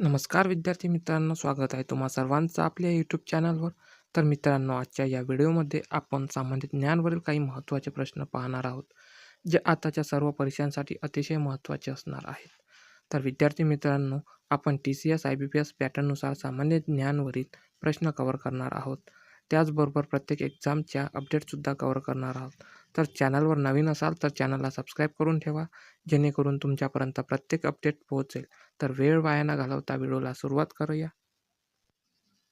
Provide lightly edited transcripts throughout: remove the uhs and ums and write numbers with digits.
नमस्कार विद्यार्थी मित्रांनो, स्वागत आहे तुम्हा सर्वांचं आपल्या यूट्यूब चॅनलवर. तर मित्रांनो, आजच्या या व्हिडिओमध्ये आपण सामान्य ज्ञानवरील काही महत्त्वाचे प्रश्न पाहणार आहोत, जे आताच्या सर्व परीक्षांसाठी अतिशय महत्त्वाचे असणार आहेत. तर विद्यार्थी मित्रांनो, आपण TCS IBPS पॅटर्ननुसार सामान्य ज्ञानवरील प्रश्न कव्हर करणार आहोत. त्याचबरोबर प्रत्येक एक्झामच्या अपडेटसुद्धा कव्हर करणार आहोत. तर चॅनलवर नवीन असाल तर चॅनलला सबस्क्राईब करून ठेवा, जेणेकरून तुमच्यापर्यंत प्रत्येक अपडेट पोहोचेल. तर वेळ वाया न घालवता व्हिडिओला सुरुवात करूया.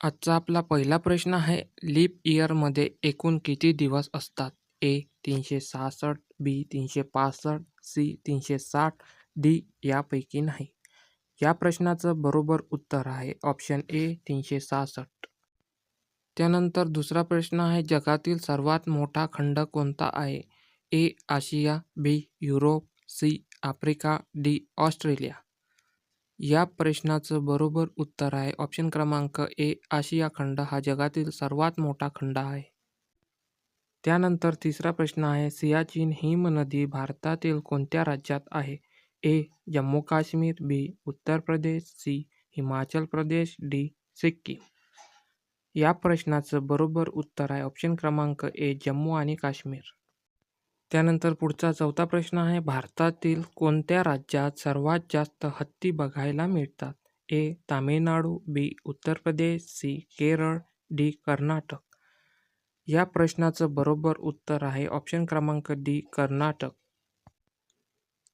आजचा आपला पहिला प्रश्न आहे, लीप इयरमध्ये एकूण किती दिवस असतात? A 366, B 365, C 360, D यापैकी नाही. या प्रश्नाचं बरोबर उत्तर आहे ऑप्शन ए 366. त्यानंतर दुसरा प्रश्न आहे, जगातील सर्वात मोठा खंड कोणता आहे? A Asia, B Europe, C Africa, D Australia. या प्रश्नाचं बरोबर उत्तर आहे ऑप्शन क्रमांक ए आशिया खंड हा जगातील सर्वात मोठा खंड आहे. त्यानंतर तिसरा प्रश्न आहे, सियाचीन हिमनदी भारतातील कोणत्या राज्यात आहे? ए जम्मू काश्मीर, बी उत्तर प्रदेश, सी हिमाचल प्रदेश, डी सिक्कीम. या प्रश्नाचं बरोबर उत्तर आहे ऑप्शन क्रमांक ए जम्मू आणि काश्मीर. त्यानंतर पुढचा चौथा प्रश्न आहे, भारतातील कोणत्या राज्यात सर्वात जास्त हत्ती बघायला मिळतात? ए तामिळनाडू, बी उत्तर प्रदेश, सी केरळ, डी कर्नाटक. या प्रश्नाचं बरोबर उत्तर आहे ऑप्शन क्रमांक डी कर्नाटक.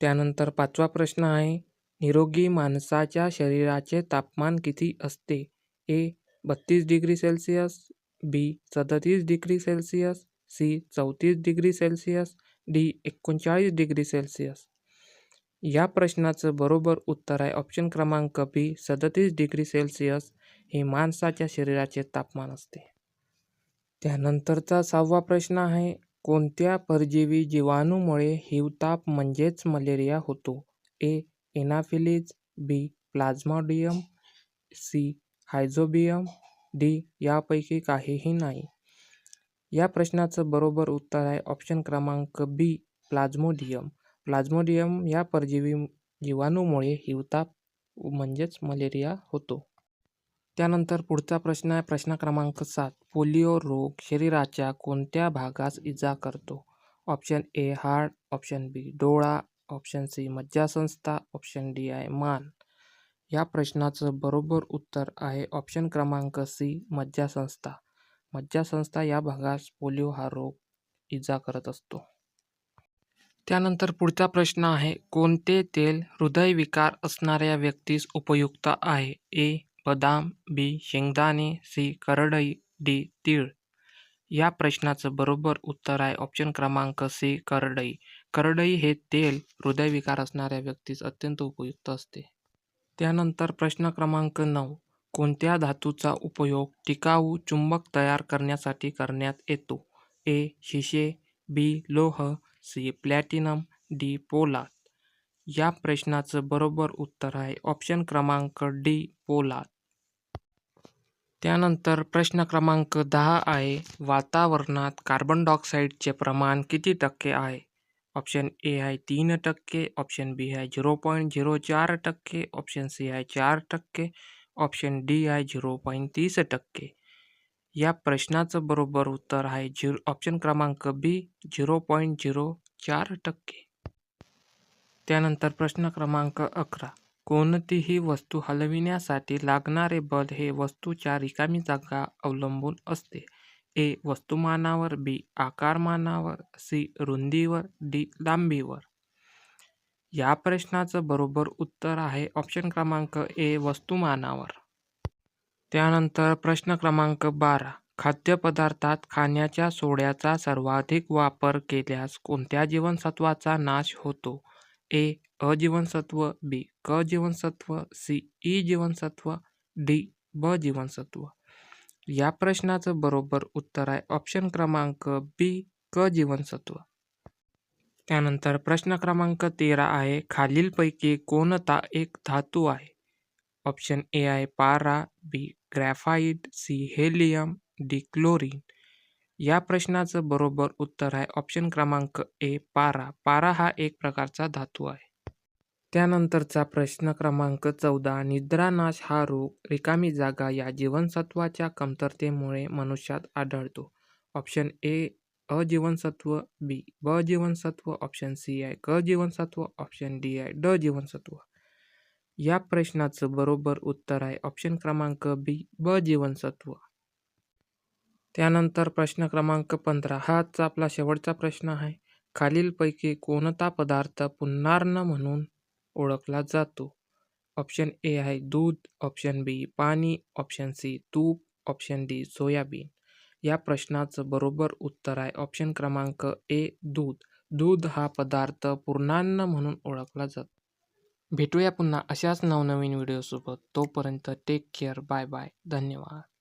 त्यानंतर पाचवा प्रश्न आहे, निरोगी माणसाच्या शरीराचे तापमान किती असते? A 32 degree Celsius, B 37 degree Celsius, C 34 degree Celsius, D 39 degree Celsius. या प्रश्नाचं बरोबर उत्तर आहे ऑप्शन क्रमांक बी 37 डिग्री सेल्सिअस हे माणसाच्या शरीराचे तापमान असते. त्यानंतरचा सहावा प्रश्न आहे, कोणत्या परजीवी जीवाणूमुळे हिवताप म्हणजेच मलेरिया होतो? ए एनाफिलीज, बी प्लाझ्मोडियम, सी हायझोबियम, डी यापैकी काहीही नाही. या प्रश्नाचं बरोबर उत्तर आहे ऑप्शन क्रमांक बी प्लाझ्मोडियम. प्लाझ्मोडियम या परजीवी जीवाणूमुळे हिवताप म्हणजेच मलेरिया होतो. त्यानंतर पुढचा प्रश्न आहे, प्रश्न क्रमांक 7, पोलिओ रोग शरीराच्या कोणत्या भागास इजा करतो? ऑप्शन ए हार्ट, ऑप्शन बी डोळा, ऑप्शन सी मज्जासंस्था, ऑप्शन डी आहे मान. या प्रश्नाचं बरोबर उत्तर आहे ऑप्शन क्रमांक सी मज्जासंस्था. मज्जासंस्था या भागास पोलिओ हा रोग इजा करत असतो. त्यानंतर पुढचा प्रश्न आहे, कोणते तेल हृदयविकार असणाऱ्या व्यक्तीस उपयुक्त आहे? ए बदाम, बी शेंगदाणे, सी करडई, डी तीळ. या प्रश्नाचं बरोबर उत्तर आहे ऑप्शन क्रमांक सी करडई. करडई हे तेल हृदयविकार असणाऱ्या व्यक्तीस अत्यंत उपयुक्त असते. त्यानंतर प्रश्न क्रमांक 9, कोणत्या धातूचा उपयोग टिकाऊ चुंबक तयार करण्यासाठी करण्यात येतो? ए शिसे, बी लोह, सी प्लॅटिनम, डी पोलाद. या प्रश्नाचं बरोबर उत्तर आहे ऑप्शन क्रमांक डी पोलाद. त्यानंतर प्रश्न क्रमांक 10 आहे, वातावरणात कार्बन डायऑक्साईडचे प्रमाण किती टक्के आहे? ऑप्शन ए आहे 3%, ऑप्शन बी आहे 0.04%, ऑप्शन सी आहे 4%, ऑप्शन डी आहे 0.30%. या प्रश्नाचं बरोबर उत्तर आहे ऑप्शन क्रमांक बी 0.04%. त्यानंतर प्रश्न क्रमांक 11, कोणतीही वस्तू हलविण्यासाठी लागणारे बल हे वस्तूच्या रिकामी जागा अवलंबून असते. ए वस्तुमानावर, बी आकारमानावर, सी रुंदीवर, डी लांबीवर. या प्रश्नाचं बरोबर उत्तर आहे ऑप्शन क्रमांक ए वस्तुमानावर. त्यानंतर प्रश्न क्रमांक 12, खाद्यपदार्थात खाण्याच्या सोड्याचा सर्वाधिक वापर केल्यास कोणत्या जीवनसत्वाचा नाश होतो? ए अ जीवनसत्व, बी क जीवनसत्व, सी ई जीवनसत्व, डी ब जीवनसत्व. या प्रश्नाचं बरोबर उत्तर आहे ऑप्शन क्रमांक बी क जीवनसत्व. त्यानंतर प्रश्न क्रमांक 13 आहे, खालीलपैकी कोणता एक धातू आहे? ऑप्शन ए आहे पारा, B graphite, C helium, D chlorine. या प्रश्नाचं बरोबर उत्तर आहे ऑप्शन क्रमांक ए पारा. पारा हा एक प्रकारचा धातू आहे. त्यानंतरचा प्रश्न क्रमांक 14. निद्रानाश हा रोग रिकामी जागा या जीवनसत्वाच्या कमतरतेमुळे मनुष्यात आढळतो. ऑप्शन ए अ जीवनसत्व, बी ब जीवनसत्व, ऑप्शन सी आहे क जीवनसत्व, ऑप्शन डी आहे ड जीवनसत्व. या प्रश्नाचं बरोबर उत्तर आहे ऑप्शन क्रमांक बी ब जीवनसत्व. त्यानंतर प्रश्न क्रमांक 15. हा आजचा आपला शेवटचा प्रश्न आहे. खालीलपैकी कोणता पदार्थ पुन्हार्ण म्हणून ओळखला जातो? ऑप्शन ए आहे दूध, ऑप्शन बी पाणी, ऑप्शन सी तूप, ऑप्शन डी सोयाबीन. या प्रश्नाचं बरोबर उत्तर आहे ऑप्शन क्रमांक ए दूध. दूध हा पदार्थ पुन्हार्ण म्हणून ओळखला जातो. भेटूया पुन्हा अशाच नवनवीन व्हिडिओसोबत. तोपर्यंत टेक केअर. Bye bye. धन्यवाद.